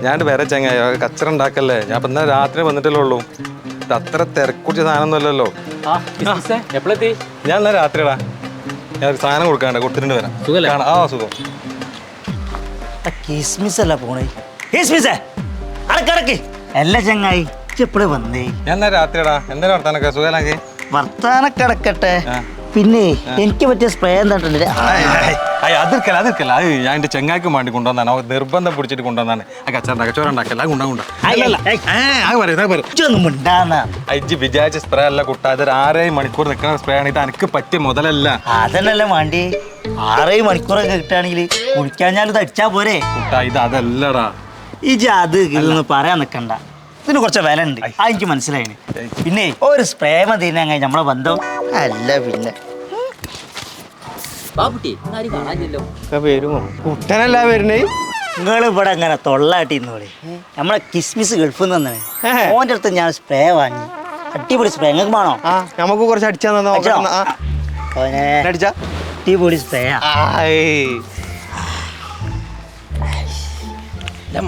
ഞാൻ വേറെ ചങ്ങായി കച്ചറ ഉണ്ടാക്കല്ലേ. ഞാൻ ഇപ്പൊ ഇന്നലെ രാത്രി വന്നിട്ടല്ലേ ഉള്ളൂ. ഇത് അത്ര തിരക്കുടിച്ച സാധനം ഒന്നുമല്ലല്ലോ. എപ്പോഴെത്തി? ഞാൻ ഇന്നലെ രാത്രിടാ ഞാൻ ഒരു സാധനം കൊടുക്കാണ്ട് കൊടുത്തിട്ട് വരാം. സുഖം? ആ സുഖം. കിസ്മിസ് അല്ല പോണേ. കിസ്മിസ് അടക്കടക്ക് അല്ല ചങ്ങായി എപ്പോഴും വന്നേ. ഞാൻ ഇന്നലെ രാത്രിടാ. എന്തായാലും വർത്താനൊക്കെ സുഖലാക്കി വർത്താനക്കടക്കട്ടെ. പിന്നെ എനിക്ക് പറ്റിയ സ്പ്രേ എന്താ അതിർക്കല്ല അതിർക്കല്ല. അത് ഞാൻ എന്റെ ചെങ്ങായിക്ക് വേണ്ടി കൊണ്ടുവന്നാണ്. അവ നിർബന്ധം പിടിച്ചിട്ട് കൊണ്ടുവന്നാണ്. ആ കച്ചറ ഉണ്ടാക്കല്ല അജ്ജ് വിചാരിച്ച സ്പ്രേ അല്ല കുട്ടാ. ഇതൊരു 6 മണിക്കൂർ നിൽക്കുന്ന സ്പ്രേ ആണ്. ഇത് എനിക്ക് പറ്റിയ മുതലല്ല. അതല്ലല്ലേ വേണ്ടി 6 മണിക്കൂറൊക്കെ കിട്ടുകയാണെങ്കിൽ കുടിക്കാഞ്ഞാൽ ഇത് അടിച്ചാ പോരെ കുട്ടാ. ഇത് അതല്ലടാ. ഇജ് അത് ഇതൊന്നും പറയാൻ നിൽക്കണ്ട. ഇതിന് കുറച്ച് വില ഉണ്ട്. ആ എനിക്ക് മനസ്സിലായിന്. പിന്നെ ഒരു സ്പ്രേ മതി നമ്മളെ ബന്ധം അല്ല. പിന്നെ കുട്ടനല്ല വരുന്നേ. നിങ്ങൾ ഇവിടെ അങ്ങനെ തൊള്ളാട്ടിന്നോളി. നമ്മളെ കിസ്മിസ് ഗൾഫിൽ നിന്ന് തന്നെ ഓൻ്റെ അടുത്ത് ഞാൻ സ്പ്രേ വാങ്ങി. അടിപൊളി സ്പ്രേ നിങ്ങൾക്ക് വേണോ? നമുക്ക് കുറച്ച് അടിച്ചാ അടിപൊളി സ്പ്രേ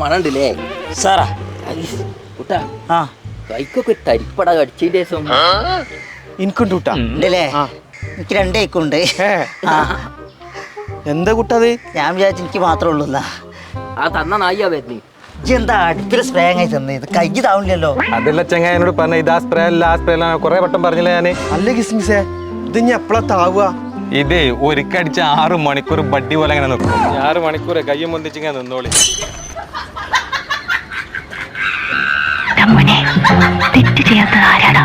മണുണ്ടല്ലേ സാറാ. ആ കൈക്കൊക്കെ തരിപ്പട കടിച്ചതിന്റെ ദിവസം എനിക്കുണ്ട് കുട്ടാ. ഉണ്ടല്ലേ? എനിക്ക് 2 ഏക്കുണ്ട്. എന്താ കുട്ടത്? ഞാൻ വിചാരിച്ചു എനിക്ക് മാത്രമേ ഉള്ളൂ. ആ തന്ന നായിയാ വരുന്നേ. എന്താ അടുപ്പിൽ സ്പ്രേ ആയി തന്നെ? ഇത് കൈ താവില്ലല്ലോ. അതല്ല ചെങ്ങായി എന്നോട് പറഞ്ഞ ഇത് ആ സ്പ്രേ അല്ല ആ സ്പ്രേ അല്ല. കുറെ വട്ടം പറഞ്ഞില്ല ഞാന്. അല്ല കിസ്മിസേ, ഇത് ഇനി എപ്പളാ താവുക? ഇത് ഒരിക്കടിച്ച 6 മണിക്കൂർ ബഡ്ഡി പോലെ അങ്ങനെ നിൽക്കും. 6 മണിക്കൂർ കയ്യും പൊന്തിച്ചിങ്ങനെ നിന്നോളി. തെറ്റ് ചെയ്യാത്തത് ആരാടാ?